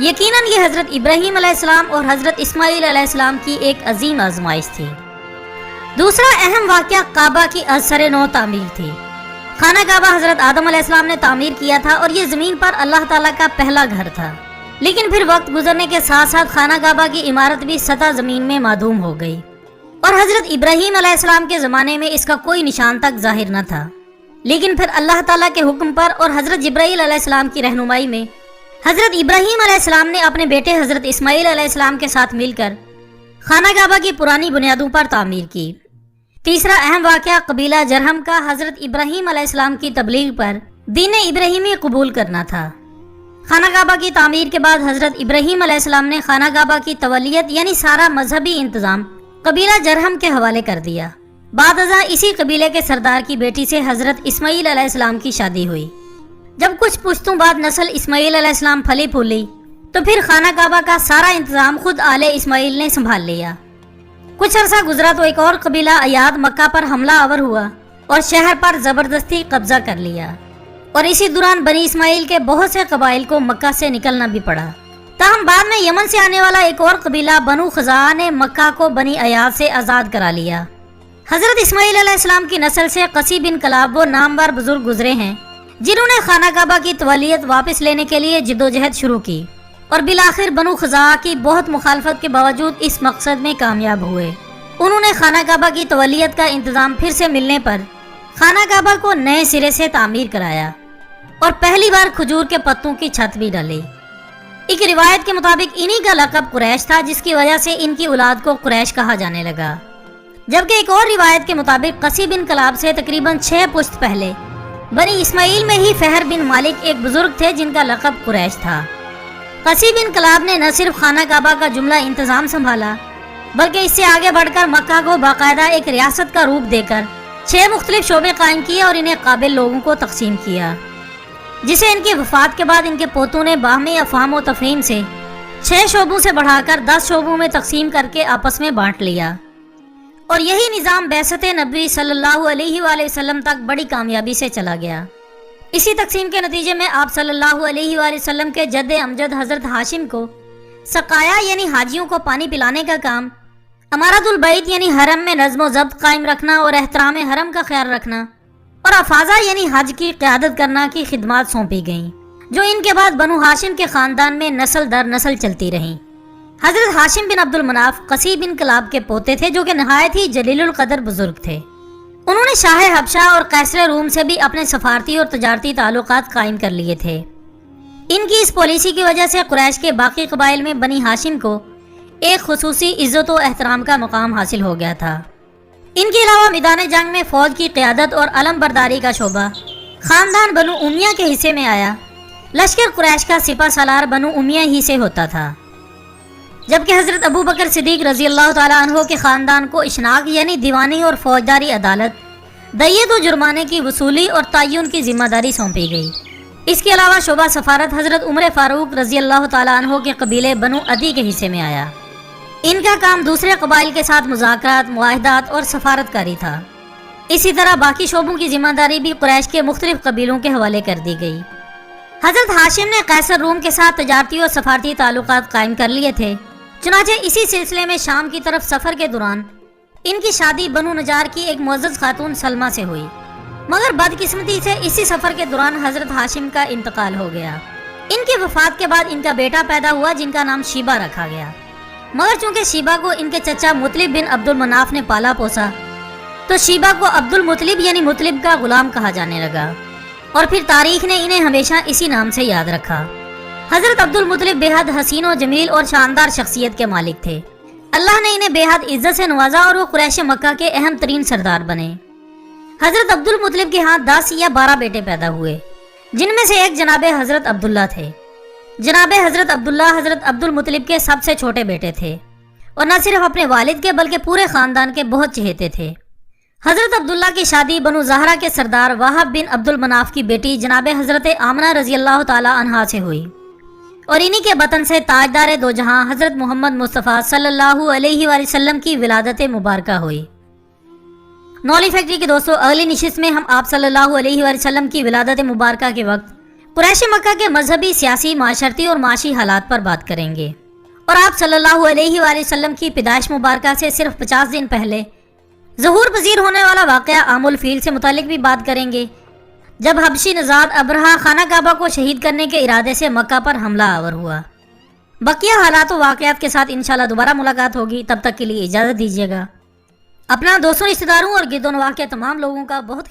یقیناً یہ حضرت ابراہیم علیہ السلام اور حضرت اسماعیل علیہ السلام کی ایک عظیم آزمائش تھی۔ دوسرا اہم واقعہ کعبہ کی از سر نو تعمیر تھی۔ خانہ کعبہ حضرت آدم علیہ السلام نے تعمیر کیا تھا اور یہ زمین پر اللہ تعالیٰ کا پہلا گھر تھا، لیکن پھر وقت گزرنے کے ساتھ ساتھ خانہ کعبہ کی عمارت بھی سطح زمین میں معدوم ہو گئی اور حضرت ابراہیم علیہ السلام کے زمانے میں اس کا کوئی نشان تک ظاہر نہ تھا۔ لیکن پھر اللہ تعالیٰ کے حکم پر اور حضرت جبرائیل علیہ السلام کی رہنمائی میں حضرت ابراہیم علیہ السلام نے اپنے بیٹے حضرت اسماعیل علیہ السلام کے ساتھ مل کر خانہ کعبہ کی پرانی بنیادوں پر تعمیر کی۔ تیسرا اہم واقعہ قبیلہ جرہم کا حضرت ابراہیم علیہ السلام کی تبلیغ پر دین ابراہیمی قبول کرنا تھا۔ خانہ کعبہ کی تعمیر کے بعد حضرت ابراہیم علیہ السلام نے خانہ کعبہ کی تولیت یعنی سارا مذہبی انتظام قبیلہ جرہم کے حوالے کر دیا۔ بعد ازاں اسی قبیلے کے سردار کی بیٹی سے حضرت اسماعیل علیہ السلام کی شادی ہوئی۔ جب کچھ پشتوں بعد نسل اسماعیل علیہ السلام پھلی پھولی تو پھر خانہ کعبہ کا سارا انتظام خود آل اسماعیل نے سنبھال لیا۔ کچھ عرصہ گزرا تو ایک اور قبیلہ ایاد مکہ پر حملہ آور ہوا اور شہر پر زبردستی قبضہ کر لیا، اور اسی دوران بنی اسماعیل کے بہت سے قبائل کو مکہ سے نکلنا بھی پڑا۔ تاہم بعد میں یمن سے آنے والا ایک اور قبیلہ بنو خزاعہ نے مکہ کو بنی ایاد سے آزاد کرا لیا۔ حضرت اسماعیل علیہ السلام کی نسل سے قصی بن کلاب وہ نامور بزرگ گزرے ہیں جنہوں نے خانہ کعبہ کی تولیت واپس لینے کے لیے جدوجہد شروع کی اور بالآخر بنو خزاعہ کی بہت مخالفت کے باوجود اس مقصد میں کامیاب ہوئے۔ انہوں نے خانہ کعبہ کی تولیت کا انتظام پھر سے ملنے پر خانہ کعبہ کو نئے سرے سے تعمیر کرایا اور پہلی بار کھجور کے پتوں کی چھت بھی ڈالی۔ ایک روایت کے مطابق انہی کا لقب قریش تھا، جس کی وجہ سے ان کی اولاد کو قریش کہا جانے لگا، جبکہ ایک اور روایت کے مطابق قصی بن کلاب سے تقریباً 6 پشت پہلے بنی اسماعیل میں ہی فہر بن مالک ایک بزرگ تھے جن کا لقب قریش تھا۔ قصی بن کلاب نے نہ صرف خانہ کعبہ کا جملہ انتظام سنبھالا بلکہ اس سے آگے بڑھ کر مکہ کو باقاعدہ ایک ریاست کا روپ دے کر 6 مختلف شعبے قائم کیے اور انہیں قابل لوگوں کو تقسیم کیا، جسے ان کی وفات کے بعد ان کے پوتوں نے باہمی افہام و تفہیم سے 6 شعبوں سے بڑھا کر 10 شعبوں میں تقسیم کر کے آپس میں بانٹ لیا، اور یہی نظام بعثت نبی صلی اللہ علیہ وآلہ وسلم تک بڑی کامیابی سے چلا گیا۔ اسی تقسیم کے نتیجے میں آپ صلی اللہ علیہ وآلہ وسلم کے جد امجد حضرت ہاشم کو سقایا یعنی حاجیوں کو پانی پلانے کا کام، امارت البیت یعنی حرم میں نظم و ضبط قائم رکھنا اور احترام حرم کا خیال رکھنا، اور افاظہ یعنی حج کی قیادت کرنا کی خدمات سونپی گئیں، جو ان کے بعد بنو ہاشم کے خاندان میں نسل در نسل چلتی رہیں۔ حضرت ہاشم بن عبد المناف قصی بن کلاب کے پوتے تھے، جو کہ نہایت ہی جلیل القدر بزرگ تھے۔ انہوں نے شاہ حبشہ اور قیصر روم سے بھی اپنے سفارتی اور تجارتی تعلقات قائم کر لیے تھے۔ ان کی اس پالیسی کی وجہ سے قریش کے باقی قبائل میں بنی ہاشم کو ایک خصوصی عزت و احترام کا مقام حاصل ہو گیا تھا۔ ان کے علاوہ میدان جنگ میں فوج کی قیادت اور علم برداری کا شعبہ خاندان بنو امیہ کے حصے میں آیا۔ لشکر قریش کا سپہ سالار بنو امیہ ہی سے ہوتا تھا، جبکہ حضرت ابو بکر صدیق رضی اللہ تعالیٰ عنہ کے خاندان کو اشناق یعنی دیوانی اور فوجداری عدالت، دیت و جرمانے کی وصولی اور تعین کی ذمہ داری سونپی گئی۔ اس کے علاوہ شعبہ سفارت حضرت عمر فاروق رضی اللہ تعالیٰ عنہ کے قبیلے بنو عدی کے حصے میں آیا۔ ان کا کام دوسرے قبائل کے ساتھ مذاکرات، معاہدات اور سفارت کاری تھا۔ اسی طرح باقی شعبوں کی ذمہ داری بھی قریش کے مختلف قبیلوں کے حوالے کر دی گئی۔ حضرت ہاشم نے قیصر روم کے ساتھ تجارتی اور سفارتی تعلقات قائم کر لیے تھے، چنانچہ اسی سلسلے میں شام کی طرف سفر کے دوران ان کی شادی بنو نجار کی ایک معزز خاتون سلمہ سے ہوئی، مگر بدقسمتی سے اسی سفر کے دوران حضرت ہاشم کا انتقال ہو گیا۔ ان کی وفات کے بعد ان کا بیٹا پیدا ہوا جن کا نام شیبہ رکھا گیا، مگر چونکہ شیبہ کو ان کے چچا مطلب بن عبد المناف نے پالا پوسا تو شیبہ کو عبد المطلب یعنی مطلب کا غلام کہا جانے لگا، اور پھر تاریخ نے انہیں ہمیشہ اسی نام سے یاد رکھا۔ حضرت عبد المطلب بے حد حسین و جمیل اور شاندار شخصیت کے مالک تھے۔ اللہ نے انہیں بے حد عزت سے نوازا اور وہ قریش مکہ کے اہم ترین سردار بنے۔ حضرت عبد المطلب کے ہاں 10 یا 12 بیٹے پیدا ہوئے، جن میں سے ایک جناب حضرت عبداللہ تھے۔ جناب حضرت عبداللہ حضرت عبد المطلب کے سب سے چھوٹے بیٹے تھے، اور نہ صرف اپنے والد کے بلکہ پورے خاندان کے بہت چہیتے تھے۔ حضرت عبداللہ کی شادی بنو زہرہ کے سردار وہب بن عبد المناف کی بیٹی جناب حضرت آمنہ رضی اللہ تعالی عنہا سے ہوئی، اور انہی کے بطن سے تاجدار دو جہاں حضرت محمد مصطفیٰ صلی اللہ علیہ وآلہ وسلم کی ولادت مبارکہ ہوئی۔ نولی فیکٹری کے دوستو، اگلی نشست میں ہم آپ صلی اللہ علیہ وآلہ وسلم کی ولادت مبارکہ کے وقت قریش مکہ کے مذہبی، سیاسی، معاشرتی اور معاشی حالات پر بات کریں گے، اور آپ صلی اللہ علیہ وآلہ وسلم کی پیدائش مبارکہ سے صرف 50 دن پہلے ظہور پذیر ہونے والا واقعہ عام الفیل سے متعلق بھی بات کریں گے، جب حبشی نژاد ابرہہ خانہ کعبہ کو شہید کرنے کے ارادے سے مکہ پر حملہ آور ہوا۔ بقیہ حالات و واقعات کے ساتھ انشاءاللہ دوبارہ ملاقات ہوگی، تب تک کے لیے اجازت دیجیے گا۔ اپنا دوستوں، رشتہ داروں اور گرد و نواح کے تمام لوگوں کا بہت